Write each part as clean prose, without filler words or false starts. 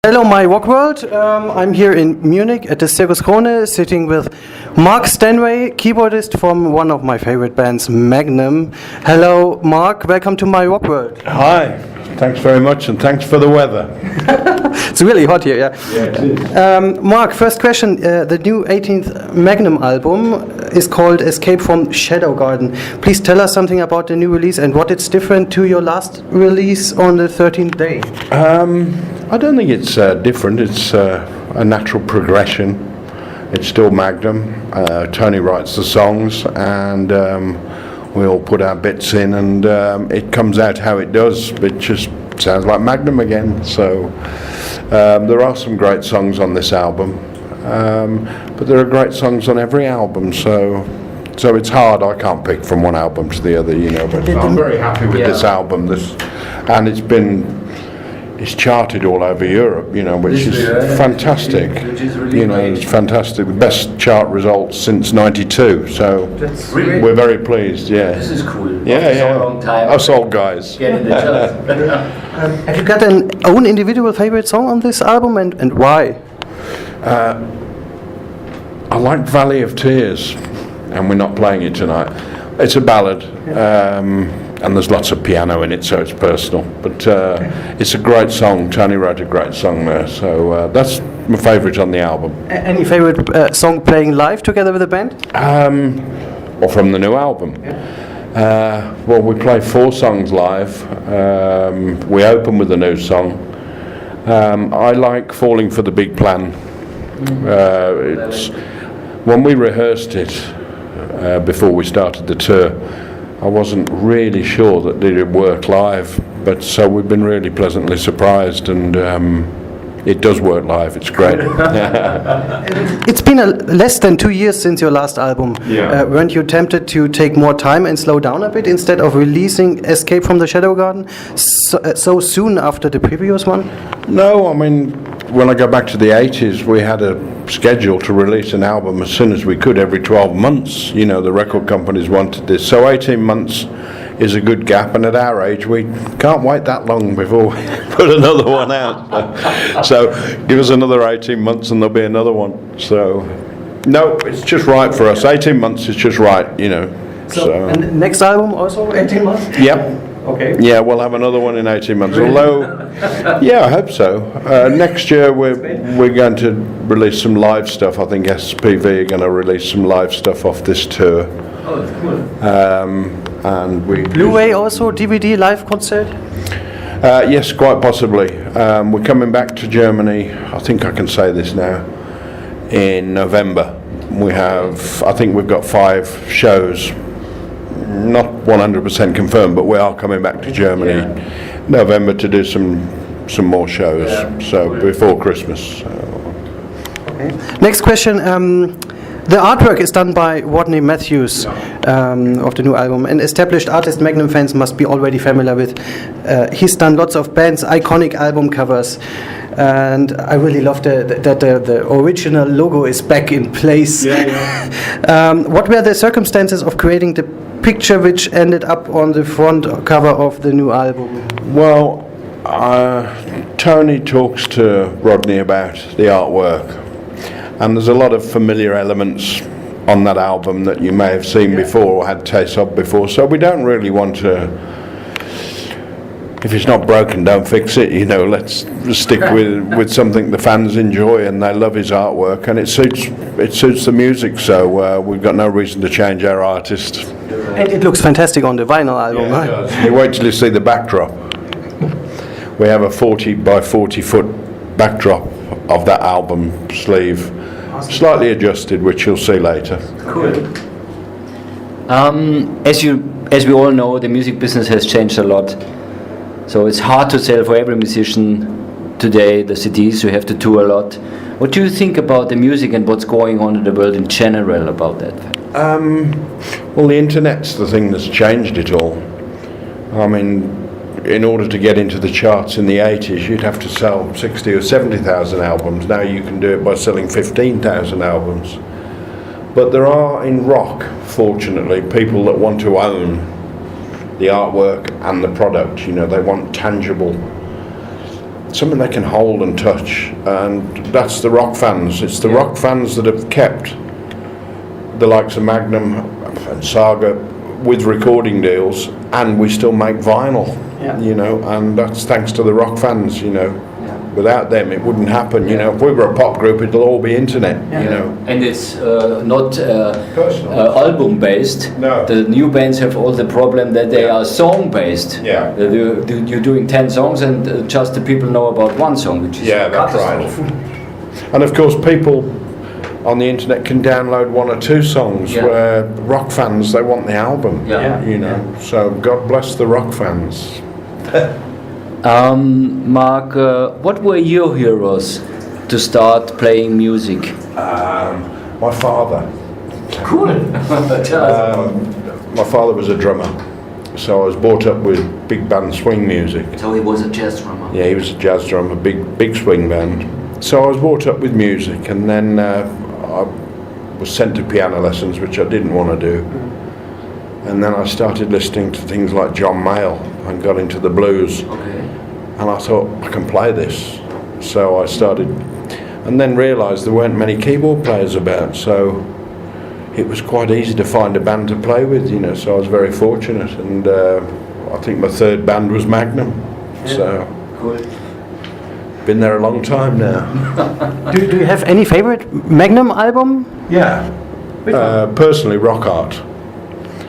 Hello, myRockworld. I'm here in Munich at the Circus Krone, sitting with Mark Stanway, keyboardist from one of my favorite bands, Magnum. Hello, Mark. Welcome to myRockworld. Hi. Thanks very much, and thanks for the weather. It's really hot here, yeah. Yeah, it is. Mark, first question. The new 18th Magnum album is called Escape from Shadow Garden. Please tell us something about the new release and what it's different to your last release on the 13th day. I don't think it's different. It's a natural progression. It's still Magnum. Tony writes the songs, and we all put our bits in, and it comes out how it does. It just sounds like Magnum again. So there are some great songs on this album, but there are great songs on every album. So it's hard. I can't pick from one album to the other, you know. But I'm very happy with this album. And it's charted all over Europe, you know, which is fantastic. You know, it's fantastic. The best chart results since '92. So we're very pleased. Yeah. This is cool. Yeah, yeah. So long time. Us old guys. Getting the charts. Have you got an own individual favorite song on this album, and why? I like Valley of Tears, and we're not playing it tonight. It's a ballad. And there's lots of piano in it, so it's personal. But it's a great song. Tony wrote a great song there, so that's my favourite on the album. Any favorite song playing live together with the band? Or from the new album? Well, we play 4 songs live. We open with a new song. I like Falling for the Big Plan. When we rehearsed it before we started the tour, I wasn't really sure that it would work live, but so we've been really pleasantly surprised, and it does work live. It's great. It's been less than 2 years since your last album. Yeah. Weren't you tempted to take more time and slow down a bit instead of releasing Escape from the Shadow Garden so soon after the previous one? No, I mean, when I go back to the 80s, we had a schedule to release an album as soon as we could every 12 months. You know, the record companies wanted this. So 18 months is a good gap, and at our age, we can't wait that long before we put another one out. So give us another 18 months and there'll be another one. So, no, it's just right for us. 18 months is just right, you know. So and next album also 18 months? Yep. Okay. Yeah, we'll have another one in 18 months. Although, yeah, I hope so. Next year we're going to release some live stuff. I think SPV are going to release some live stuff off this tour. Oh, that's cool. And we Blu-ray also, DVD live concert? Yes, quite possibly. We're coming back to Germany. I think I can say this now. In November, I think we've got 5 shows. Not 100% confirmed, but we are coming back to Germany November to do some more shows. So before Christmas. So. Okay. Next question. The artwork is done by Rodney Matthews of the new album. An established artist Magnum fans must be already familiar with. He's done lots of bands' iconic album covers. And I really love that the original logo is back in place. What were the circumstances of creating the picture which ended up on the front cover of the new album? Well, Tony talks to Rodney about the artwork, and there's a lot of familiar elements on that album that you may have seen before or had taste of before, so we don't really want to, if it's not broken, don't fix it, you know. Let's stick with something the fans enjoy, and they love his artwork, and it suits the music, so we've got no reason to change our artist. And it looks fantastic on the vinyl album, right? It does. You wait till you see the backdrop. We have a 40 by 40 foot backdrop of that album sleeve, slightly adjusted, which you'll see later. Cool. As we all know, the music business has changed a lot. So it's hard to sell for every musician today, the CDs. You have to tour a lot. What do you think about the music and what's going on in the world in general about that? Well, the internet's the thing that's changed it all. I mean, in order to get into the charts in the 80s, you'd have to sell 60 or 70,000 albums. Now you can do it by selling 15,000 albums. But there are, in rock, fortunately, people that want to own the artwork and the product. You know, they want tangible something they can hold and touch, and that's the rock fans. It's the rock fans that have kept the likes of Magnum and Saga with recording deals, and we still make vinyl, you know, and that's thanks to the rock fans, you know. Without them, it wouldn't happen. You know, if we were a pop group, it'll all be internet. You know, and it's not album based. No. The new bands have all the problem that they are song based. Yeah. You're doing 10 songs, and just the people know about one song, which is that's right. And of course, people on the internet can download one or two songs. Where rock fans, they want the album. You know, so God bless the rock fans. Mark, what were your heroes to start playing music? My father. Cool. My father was a drummer, so I was brought up with big band swing music. So he was a jazz drummer. Yeah, he was a jazz drummer, big swing band. So I was brought up with music, and then I was sent to piano lessons, which I didn't want to do. And then I started listening to things like John Mayall and got into the blues. Okay. And I thought, I can play this. So I started, and then realised there weren't many keyboard players about, so it was quite easy to find a band to play with, you know, so I was very fortunate. And I think my third band was Magnum. So, cool. Been there a long time now. Do you have any favorite Magnum album? Yeah. Personally, Rock Art.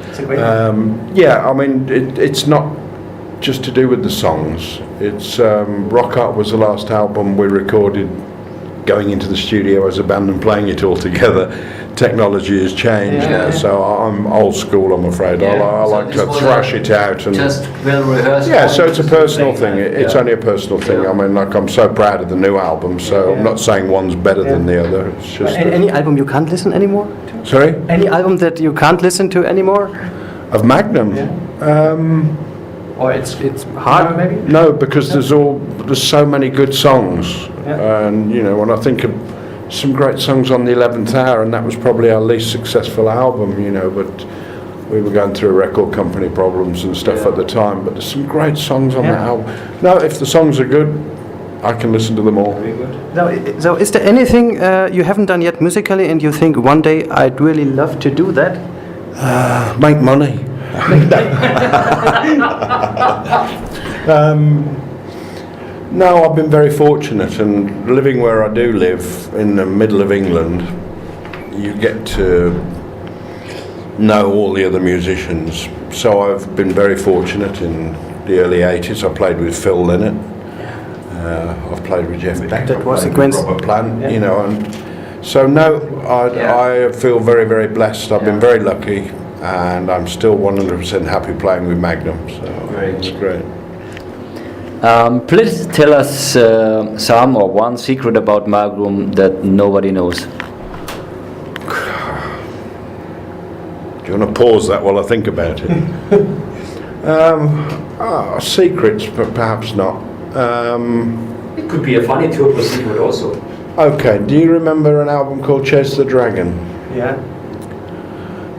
It's a great Yeah, I mean, it's not just to do with the songs. It's Rock Art was the last album we recorded going into the studio as a band and playing it all together. Technology has changed now, so I'm old school, I'm afraid. I like to thrash it out and just well rehearsed. Yeah, so it's a personal thing. It's only a personal thing. I mean, like, I'm so proud of the new album, so I'm not saying one's better than the other. It's just any album you can't listen anymore to? Sorry? Any album that you can't listen to anymore? Of Magnum. Or it's hard, maybe? No, because there's so many good songs, and you know, when I think of some great songs on the 11th Hour, and that was probably our least successful album, you know, but we were going through record company problems and stuff at the time. But there's some great songs on that album. No, if the songs are good, I can listen to them all. Very good. So is there anything you haven't done yet musically, and you think one day I'd really love to do that? Make money. No, I've been very fortunate, and living where I do live in the middle of England, you get to know all the other musicians. So I've been very fortunate. In the early 80s, I played with Phil Lynott. I've played with Jeff Beck. That was I've a played with Robert Plant, you know, and so no, I feel very, very blessed. I've been very lucky, and I'm still 100% happy playing with Magnum. So it's great. Please tell us some or one secret about Magnum that nobody knows. Do you want to pause that while I think about it? Secrets, but perhaps not. It could be a funny turbo secret also. Okay, do you remember an album called Chase the Dragon? Yeah.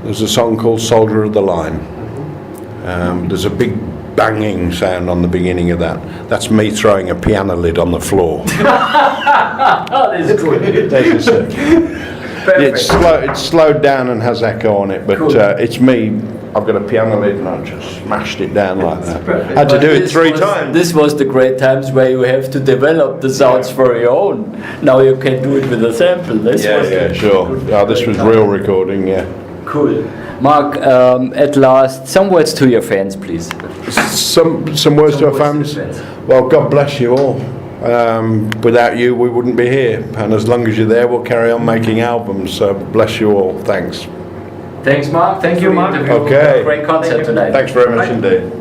There's a song called Soldier of the Line. There's a big banging sound on the beginning of that. That's me throwing a piano lid on the floor. That is good. It's slowed down and has echo on it, but it's me. I've got a piano lid and I just smashed it down like that. Perfect. Had to do it three times. This was the great times where you have to develop the sounds for your own. Now you can do it with a sample. This was real recording, Cool. Mark, at last, some words to your fans, please. Some words to our fans. Well, God bless you all. Without you, we wouldn't be here. And as long as you're there, we'll carry on making albums. So bless you all. Thanks. Thanks, Mark. Thank you, Mark. Okay. Great concert tonight. Thanks very much indeed.